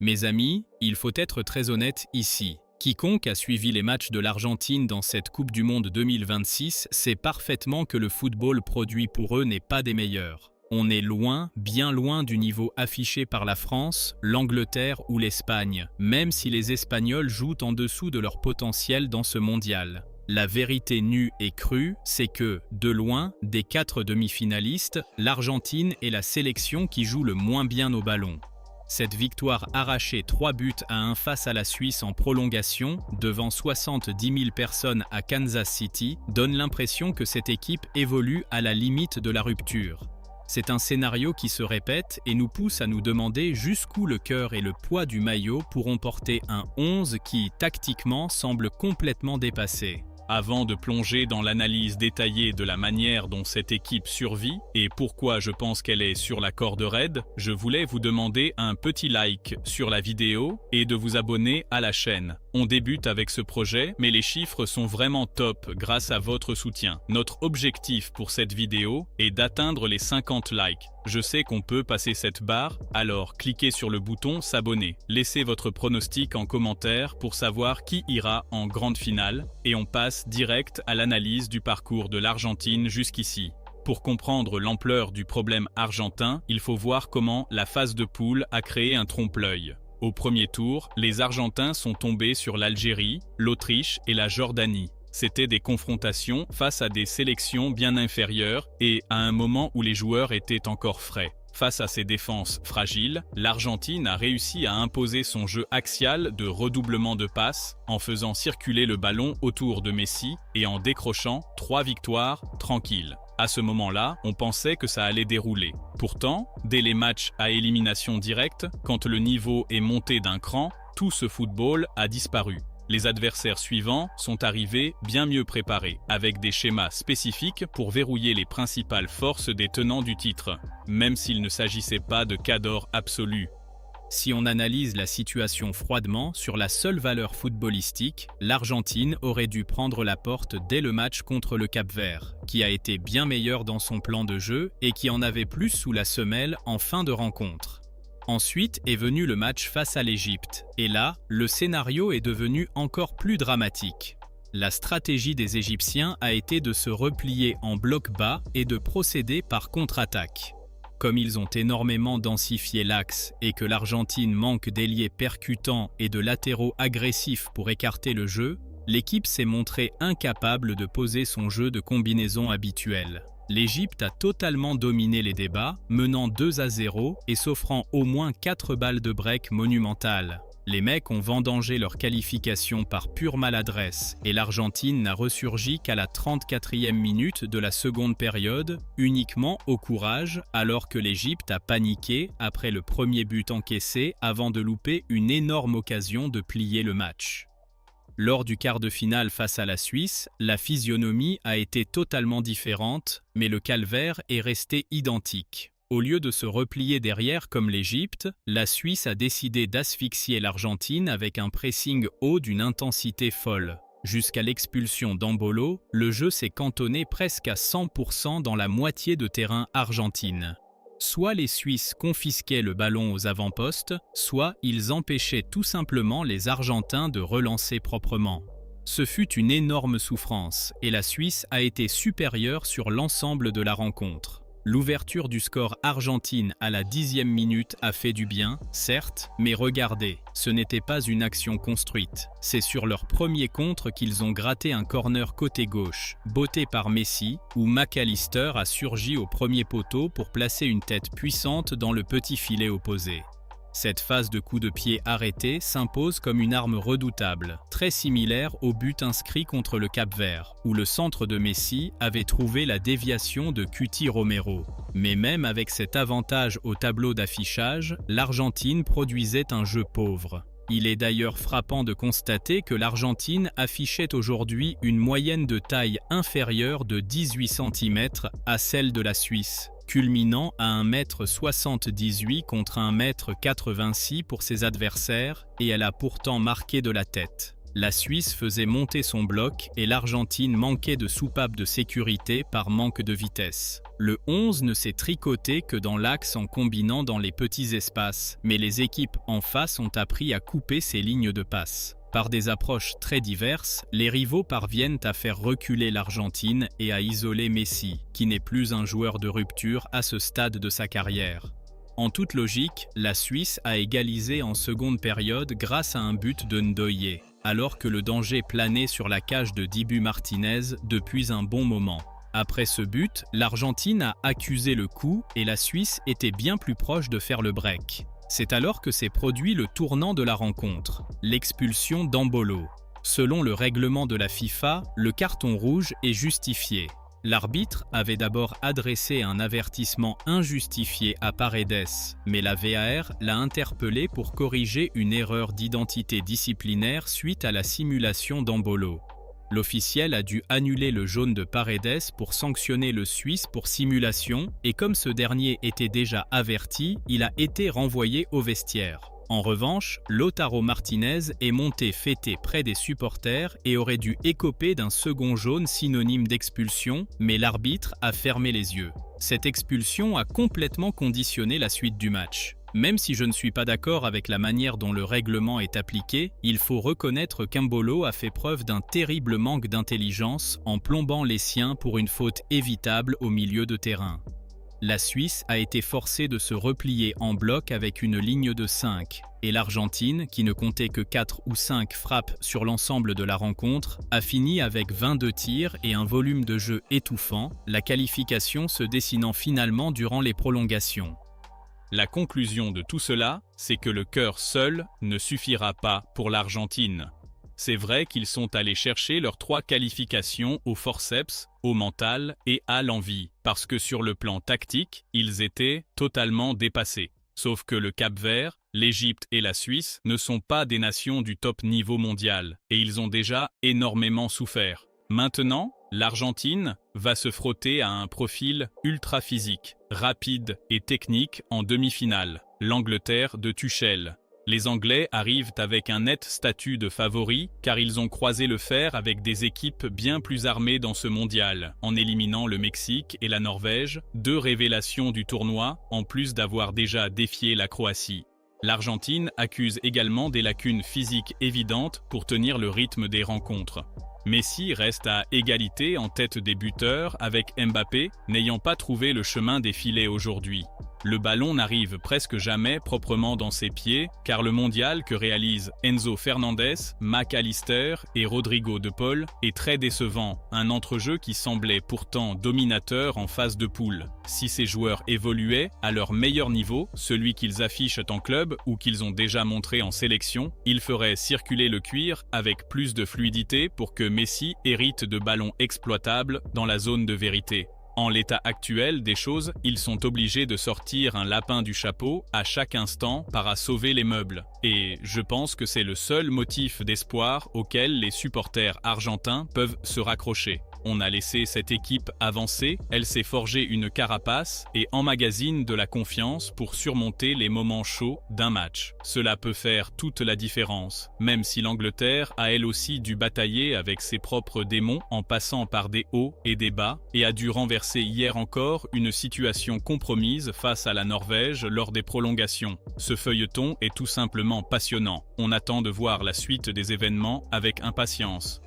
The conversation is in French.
Mes amis, il faut être très honnête ici. Quiconque a suivi les matchs de l'Argentine dans cette Coupe du Monde 2026 sait parfaitement que le football produit pour eux n'est pas des meilleurs. On est loin, bien loin du niveau affiché par la France, l'Angleterre ou l'Espagne, même si les Espagnols jouent en dessous de leur potentiel dans ce mondial. La vérité nue et crue, c'est que, de loin, des 4 demi-finalistes, l'Argentine est la sélection qui joue le moins bien au ballon. Cette victoire arrachée 3 buts à 1 face à la Suisse en prolongation, devant 70 000 personnes à Kansas City, donne l'impression que cette équipe évolue à la limite de la rupture. C'est un scénario qui se répète et nous pousse à nous demander jusqu'où le cœur et le poids du maillot pourront porter un 11 qui, tactiquement, semble complètement dépassé. Avant de plonger dans l'analyse détaillée de la manière dont cette équipe survit et pourquoi je pense qu'elle est sur la corde raide, je voulais vous demander un petit like sur la vidéo et de vous abonner à la chaîne. On débute avec ce projet, mais les chiffres sont vraiment top grâce à votre soutien. Notre objectif pour cette vidéo est d'atteindre les 50 likes. Je sais qu'on peut passer cette barre, alors cliquez sur le bouton s'abonner. Laissez votre pronostic en commentaire pour savoir qui ira en grande finale et on passe direct à l'analyse du parcours de l'Argentine jusqu'ici. Pour comprendre l'ampleur du problème argentin, il faut voir comment la phase de poule a créé un trompe-l'œil. Au premier tour, les Argentins sont tombés sur l'Algérie, l'Autriche et la Jordanie. C'était des confrontations face à des sélections bien inférieures et à un moment où les joueurs étaient encore frais. Face à ces défenses fragiles, l'Argentine a réussi à imposer son jeu axial de redoublement de passes en faisant circuler le ballon autour de Messi et en décrochant 3 victoires tranquilles. À ce moment-là, on pensait que ça allait dérouler. Pourtant, dès les matchs à élimination directe, quand le niveau est monté d'un cran, tout ce football a disparu. Les adversaires suivants sont arrivés bien mieux préparés, avec des schémas spécifiques pour verrouiller les principales forces des tenants du titre, même s'il ne s'agissait pas de cas d'or absolu. Si on analyse la situation froidement sur la seule valeur footballistique, l'Argentine aurait dû prendre la porte dès le match contre le Cap-Vert, qui a été bien meilleur dans son plan de jeu et qui en avait plus sous la semelle en fin de rencontre. Ensuite est venu le match face à l'Égypte, et là, le scénario est devenu encore plus dramatique. La stratégie des Égyptiens a été de se replier en bloc bas et de procéder par contre-attaque. Comme ils ont énormément densifié l'axe et que l'Argentine manque d'ailiers percutants et de latéraux agressifs pour écarter le jeu, l'équipe s'est montrée incapable de poser son jeu de combinaison habituel. L'Égypte a totalement dominé les débats, menant 2-0 et s'offrant au moins 4 balles de break monumentales. Les mecs ont vendangé leur qualification par pure maladresse et l'Argentine n'a ressurgi qu'à la 34e minute de la seconde période, uniquement au courage, alors que l'Égypte a paniqué après le premier but encaissé avant de louper une énorme occasion de plier le match. Lors du quart de finale face à la Suisse, la physionomie a été totalement différente, mais le calvaire est resté identique. Au lieu de se replier derrière comme l'Égypte, la Suisse a décidé d'asphyxier l'Argentine avec un pressing haut d'une intensité folle. Jusqu'à l'expulsion d'Embolo, le jeu s'est cantonné presque à 100% dans la moitié de terrain argentine. Soit les Suisses confisquaient le ballon aux avant-postes, soit ils empêchaient tout simplement les Argentins de relancer proprement. Ce fut une énorme souffrance et la Suisse a été supérieure sur l'ensemble de la rencontre. L'ouverture du score argentine à la 10e minute a fait du bien, certes, mais regardez, ce n'était pas une action construite. C'est sur leur premier contre qu'ils ont gratté un corner côté gauche, botté par Messi, où McAllister a surgi au premier poteau pour placer une tête puissante dans le petit filet opposé. Cette phase de coup de pied arrêté s'impose comme une arme redoutable, très similaire au but inscrit contre le Cap-Vert, où le centre de Messi avait trouvé la déviation de Cuti Romero. Mais même avec cet avantage au tableau d'affichage, l'Argentine produisait un jeu pauvre. Il est d'ailleurs frappant de constater que l'Argentine affichait aujourd'hui une moyenne de taille inférieure de 18 cm à celle de la Suisse, culminant à 1,78 m contre 1,86 m pour ses adversaires, et elle a pourtant marqué de la tête. La Suisse faisait monter son bloc et l'Argentine manquait de soupape de sécurité par manque de vitesse. Le 11 ne s'est tricoté que dans l'axe en combinant dans les petits espaces, mais les équipes en face ont appris à couper ces lignes de passe. Par des approches très diverses, les rivaux parviennent à faire reculer l'Argentine et à isoler Messi, qui n'est plus un joueur de rupture à ce stade de sa carrière. En toute logique, la Suisse a égalisé en seconde période grâce à un but de Ndoye, alors que le danger planait sur la cage de Dibu Martinez depuis un bon moment. Après ce but, l'Argentine a accusé le coup et la Suisse était bien plus proche de faire le break. C'est alors que s'est produit le tournant de la rencontre, l'expulsion d'Embolo. Selon le règlement de la FIFA, le carton rouge est justifié. L'arbitre avait d'abord adressé un avertissement injustifié à Paredes, mais la VAR l'a interpellé pour corriger une erreur d'identité disciplinaire suite à la simulation d'Embolo. L'officiel a dû annuler le jaune de Paredes pour sanctionner le Suisse pour simulation et comme ce dernier était déjà averti, il a été renvoyé au vestiaire. En revanche, Lautaro Martinez est monté fêter près des supporters et aurait dû écoper d'un second jaune synonyme d'expulsion, mais l'arbitre a fermé les yeux. Cette expulsion a complètement conditionné la suite du match. Même si je ne suis pas d'accord avec la manière dont le règlement est appliqué, il faut reconnaître qu'Embolo a fait preuve d'un terrible manque d'intelligence en plombant les siens pour une faute évitable au milieu de terrain. La Suisse a été forcée de se replier en bloc avec une ligne de 5, et l'Argentine, qui ne comptait que 4 ou 5 frappes sur l'ensemble de la rencontre, a fini avec 22 tirs et un volume de jeu étouffant, la qualification se dessinant finalement durant les prolongations. La conclusion de tout cela, c'est que le cœur seul ne suffira pas pour l'Argentine. C'est vrai qu'ils sont allés chercher leurs 3 qualifications au forceps, au mental et à l'envie, parce que sur le plan tactique, ils étaient totalement dépassés. Sauf que le Cap-Vert, l'Égypte et la Suisse ne sont pas des nations du top niveau mondial, et ils ont déjà énormément souffert. Maintenant, l'Argentine va se frotter à un profil ultra physique, rapide et technique en demi-finale, l'Angleterre de Tuchel. Les Anglais arrivent avec un net statut de favoris car ils ont croisé le fer avec des équipes bien plus armées dans ce mondial, en éliminant le Mexique et la Norvège, 2 révélations du tournoi, en plus d'avoir déjà défié la Croatie. L'Argentine accuse également des lacunes physiques évidentes pour tenir le rythme des rencontres. Messi reste à égalité en tête des buteurs avec Mbappé, n'ayant pas trouvé le chemin des filets aujourd'hui. Le ballon n'arrive presque jamais proprement dans ses pieds, car le mondial que réalisent Enzo Fernandez, Mac Allister et Rodrigo de Paul est très décevant, un entrejeu qui semblait pourtant dominateur en phase de poule. Si ces joueurs évoluaient à leur meilleur niveau, celui qu'ils affichent en club ou qu'ils ont déjà montré en sélection, ils feraient circuler le cuir avec plus de fluidité pour que Messi hérite de ballons exploitables dans la zone de vérité. En l'état actuel des choses, ils sont obligés de sortir un lapin du chapeau à chaque instant para sauver les meubles. Et je pense que c'est le seul motif d'espoir auquel les supporters argentins peuvent se raccrocher. On a laissé cette équipe avancer, elle s'est forgée une carapace et emmagasine de la confiance pour surmonter les moments chauds d'un match. Cela peut faire toute la différence, même si l'Angleterre a elle aussi dû batailler avec ses propres démons en passant par des hauts et des bas et a dû renverser hier encore une situation compromise face à la Norvège lors des prolongations. Ce feuilleton est tout simplement passionnant. On attend de voir la suite des événements avec impatience.